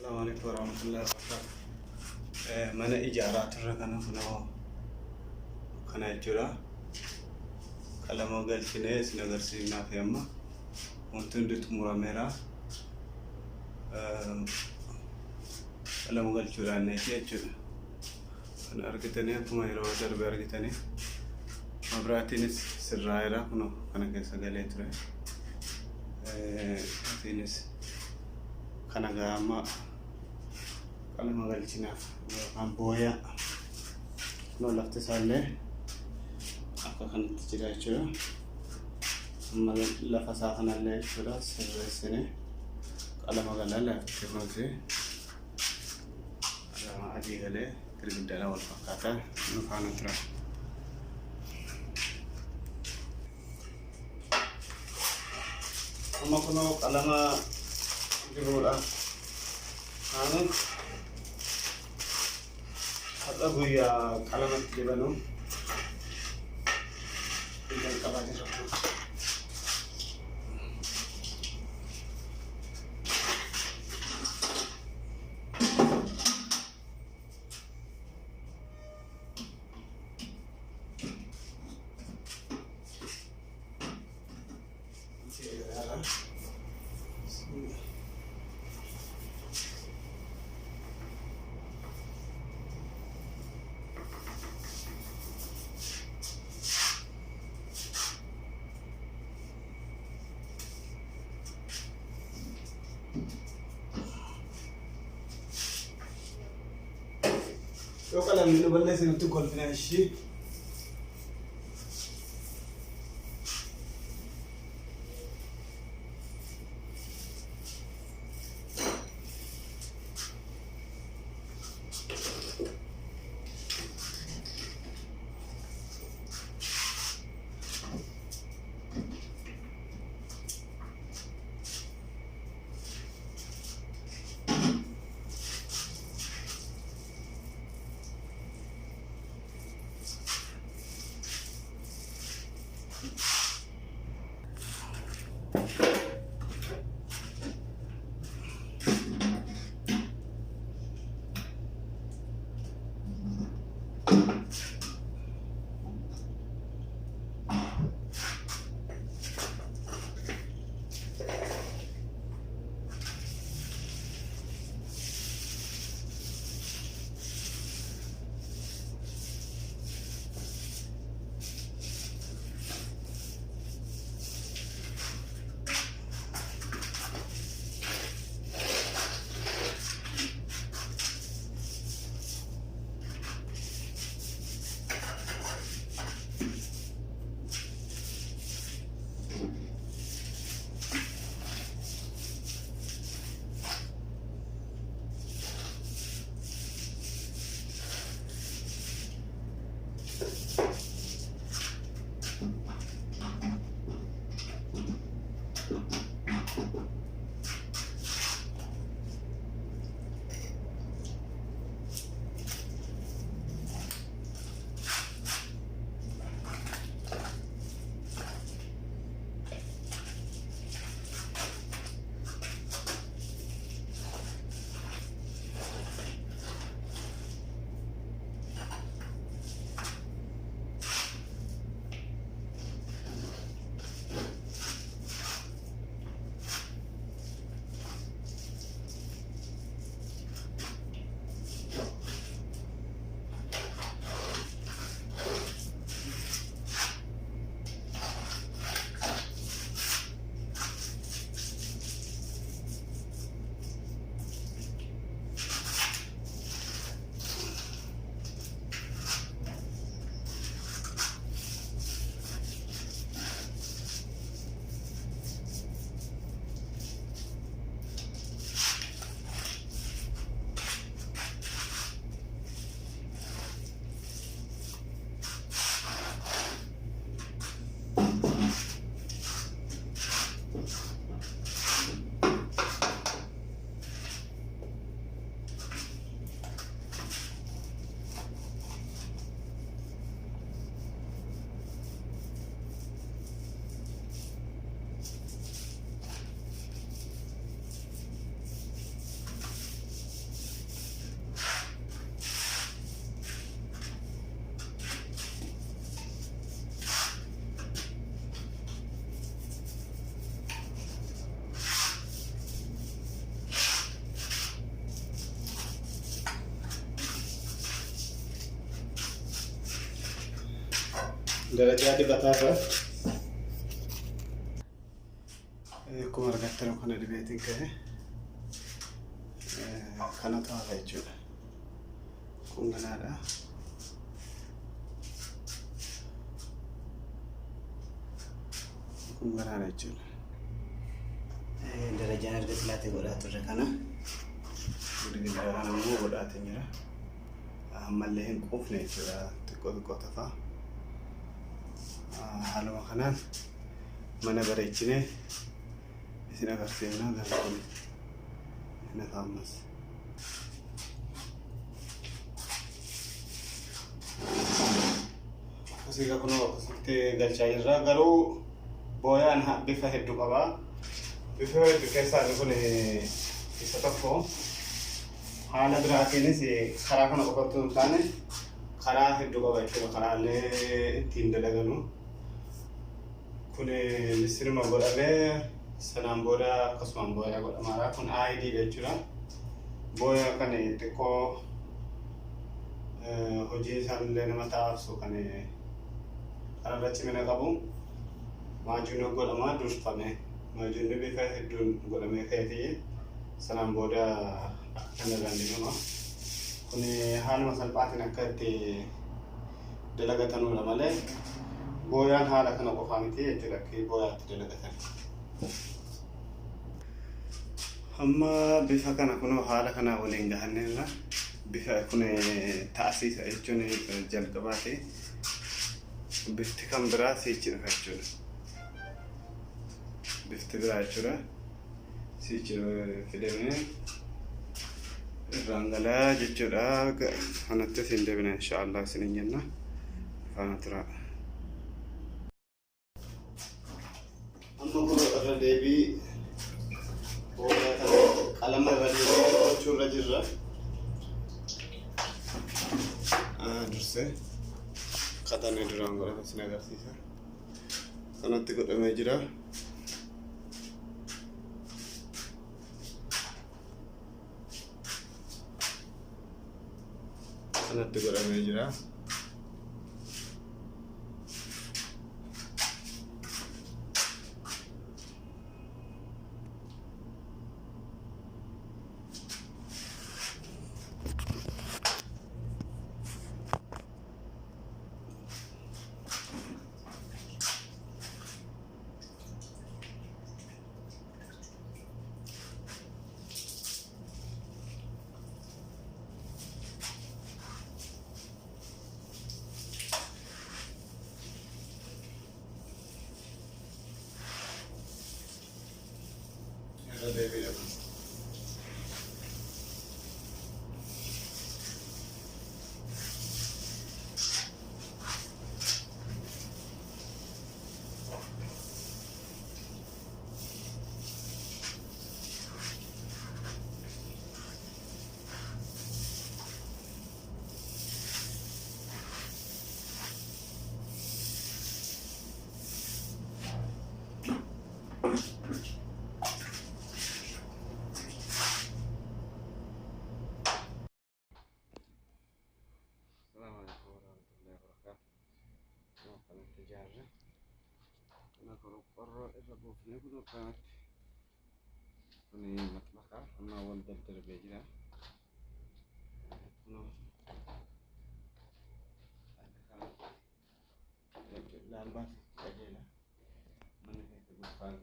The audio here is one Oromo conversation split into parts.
السلام عليكم ورحمة الله وبركاته. من إجارات الركنة هنا كنا يجرا كلام قال كنيس نغرسينا في أما وانتم دتمورا ميرا كلام قال جرا نيجي جرا أنا أركتني كم يروح درب أركتني مبراتينس سرايرا كنا كيسا قالت ره تينس كنا قاما كلام قال جناف كان بويا لو لفت سالة أكو كان تجرا جرا ما لفساتنا اللي جرا سنة كلام قال لا تكنوزي أنا عادي قاله كريم دلا والفقاعة نفعنا ترى أما كنا كلام جرورا أنا هذا هو كلام تجيبانو إذا كباري رفض Yo kalam ni balle sen tu kol fina shi darajaa dibataa akkuma argattan kana dibeetiin ka'e kanatu hafa jechuudha. Kun ganaadha. Kun ganaadha jechuudha. Darajaan erga silaatee godhaa turre kana gurguddaa kana immoo godhaatee jira. Ammallee hin quufne jechuudha. Xiqqoo tafaa. Haaluma kanaan mana bareechinee isin agarsiifnaa gara kun hin hafaammas. Asii kun akkasitti galchaa jirra. Garuu booyaan bifa hedduu qaba. Bifa hedduu keessaa kun isa tokko haala biraatiinis karaa kana qofatu hin taane karaa hedduu qaba jechuudha. Karaalee ittiin dalaganu kun misirma godhamee sanaan booda akkasumaan booyaa godhamaadha. Kun ID jechuudha. Booyaa kan xiqqoo hojii isaallee nama taasisu kan kanarra cimina qabu maajuun godhamaa durfame. Maajuun bifa hedduun godhamee ka'eetii sanaan booda kan irraan kun haaluma salphaatiin akka itti dalagatanudha malee booyaan haala kana qofaa miti jechuudha. Akka booyaatti dalagatan. Amma bifa kana kun haala kana waliin gahanneerra bifa kun taasisa jechuun jalqabaati. Bifti kan biraa sichidha jechuudha. Bifti biraa jechuudha. Sichidha fidamee irraan galaa jechuudha. Kanatti isin deebina inshaallah isin jenna. Faana tura. Amma kun irra deebii qalama irra deebii gochuurra jirra. Dursee katanii duraan godhame isin agarsiisa. Kanatti godhamee jira. Kanatti godhamee jira. Deebiidha. Jarra kana qorqorroo irra buufnee kun akkanatti kuni matbakaa amma wal daddarbee jira. Laalbaas qajeela mana keessa gubbaan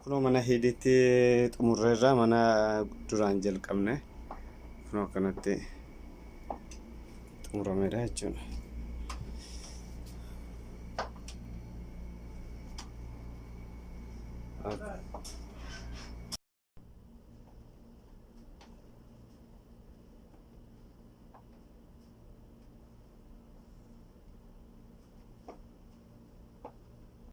kuno mana hiditti xumurreerra mana duraan jalqabne kuno kanatti xumurameera jechuudha.